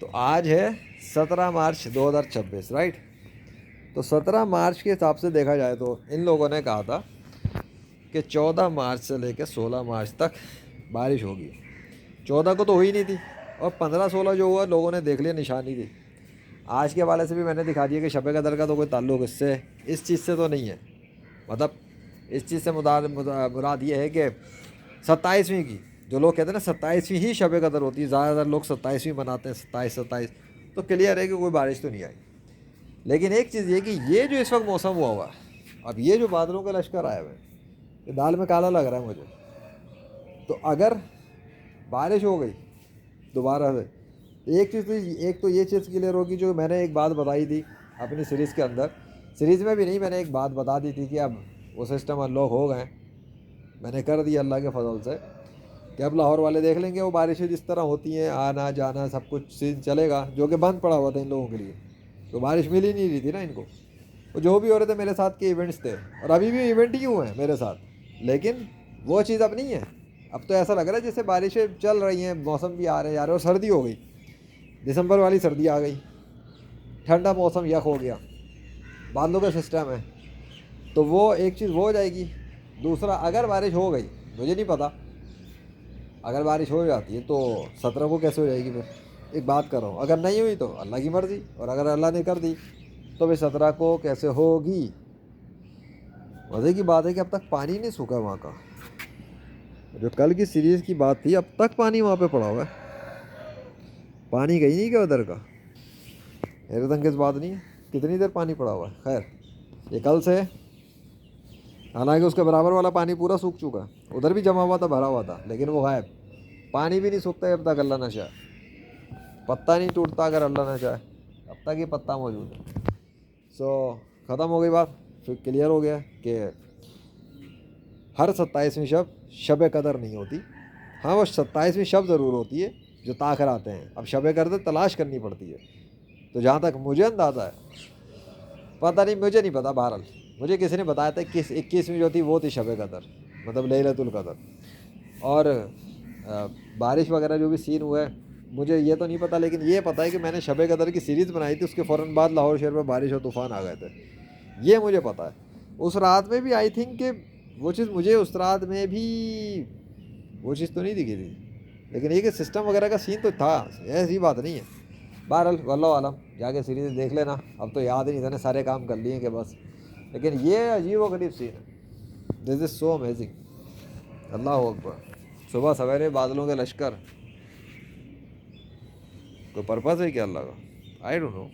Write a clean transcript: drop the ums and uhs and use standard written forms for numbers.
تو آج ہے 17 مارچ 2026 رائٹ. تو 17 مارچ کے حساب سے دیکھا جائے تو ان لوگوں نے کہا تھا کہ 14 مارچ سے لے کے 16 مارچ تک بارش ہوگی. 14 کو تو ہوئی نہیں تھی, اور 15 16 جو ہوا لوگوں نے دیکھ لیا نشانی تھی. آج کے حوالے سے بھی میں نے دکھا دیا کہ شب قدر کا تو کوئی تعلق اس چیز سے تو نہیں ہے. مطلب اس چیز سے مراد یہ ہے کہ 27ویں کی جو لوگ کہتے ہیں نا 27ویں ہی شب قدر ہوتی ہے, زیادہ تر لوگ 27ویں مناتے ہیں, 27 تو کلیئر ہے کہ کوئی بارش تو نہیں آئی. لیکن ایک چیز یہ کہ یہ جو اس وقت موسم ہوا ہے, اب یہ جو بادلوں کا لشکر آیا ہوا ہے, یہ دال میں کالا لگ رہا ہے مجھے. تو اگر بارش ہو گئی دوبارہ سے, ایک تو یہ چیز کلیئر ہوگی جو میں نے ایک بات بتائی تھی اپنی سیریز کے اندر, سیریز میں بھی نہیں, میں نے ایک بات بتا دی تھی کہ اب وہ سسٹم انلاک ہو گئے, میں نے کر دیا اللہ کے فضل سے, کہ اب لاہور والے دیکھ لیں گے وہ بارشیں جس طرح ہوتی ہیں, آنا جانا سب کچھ سین چلے گا, جو کہ بند پڑا ہوا تھا ان لوگوں کے لیے. تو بارش مل ہی نہیں رہی تھی نا ان کو, وہ جو بھی ہو رہے تھے میرے ساتھ کے ایونٹس تھے, اور ابھی بھی ایونٹ ہی ہوئے ہیں میرے ساتھ, لیکن وہ چیز اب نہیں ہے. اب تو ایسا لگ رہا ہے جیسے بارشیں چل رہی ہیں, موسم بھی آ رہے ہیں, اور سردی ہو گئی, دسمبر والی سردی آ گئی, ٹھنڈا موسم یک ہو گیا, بادلوں کا سسٹم ہے. تو وہ ایک چیز وہ ہو جائے گی. دوسرا, اگر بارش ہو گئی, مجھے نہیں پتا, اگر بارش ہو جاتی ہے تو 17 کو کیسے ہو جائے گی. پھر ایک بات کر رہا ہوں, اگر نہیں ہوئی تو اللہ کی مرضی, اور اگر اللہ نے کر دی تو پھر 17 کو کیسے ہوگی. مزے کی بات ہے کہ اب تک پانی نہیں سوکھا وہاں کا. جو کل کی سیریز کی بات تھی, اب تک پانی وہاں پہ پڑا ہوا ہے, پانی گئی نہیں کیا ادھر کا. حیرت انگیز بات نہیں ہے, کتنی دیر پانی پڑا ہوا ہے. خیر, یہ کل سے, حالانکہ اس کے برابر والا پانی پورا سوکھ چکا ہے, ادھر بھی جمع ہوا تھا, بھرا ہوا تھا, لیکن وہ غائب. پانی بھی نہیں سوکھتا جب تک اللہ نہ چاہے, پتا نہیں ٹوٹتا اگر اللہ نہ چاہے, اب تک یہ پتا موجود ہے. ختم ہو گئی بات, پھر کلیئر ہو گیا کہ ہر 27ویں شب قدر نہیں ہوتی. ہاں, وہ 27ویں شب ضرور ہوتی ہے جو تاخیر آتے ہیں. اب شب قدر تلاش کرنی پڑتی ہے. تو جہاں تک مجھے اندازہ ہے, پتہ نہیں, مجھے نہیں پتا, بہرحال مجھے کسی نے بتایا تھا کہ 21ویں جو تھی وہ تھی شب قدر, مطلب لیلۃ القدر. اور بارش وغیرہ جو بھی سین ہوا ہے مجھے یہ تو نہیں پتا, لیکن یہ پتا ہے کہ میں نے شب قدر کی سیریز بنائی تھی, اس کے فوراً بعد لاہور شہر میں بارش اور طوفان آ گئے تھے, یہ مجھے پتا ہے. اس رات میں بھی آئی تھنک کہ وہ چیز مجھے اس رات میں بھی وہ چیز تو نہیں دکھی تھی, لیکن یہ کہ سسٹم وغیرہ کا سین تو تھا, ایسی بات نہیں ہے. بہرحال واللہ عالم, جا کے سیریز دیکھ لینا. اب تو یاد ہی نہیں تھا نے سارے کام کر لیے کہ بس, لیکن یہ عجیب و غریب سین ہے. دس از سو امیزنگ. اللہ اکبر. صبح سویرے بادلوں کے لشکر, کوئی پرپز ہے کیا اللہ کا, آئی ڈونٹ نو.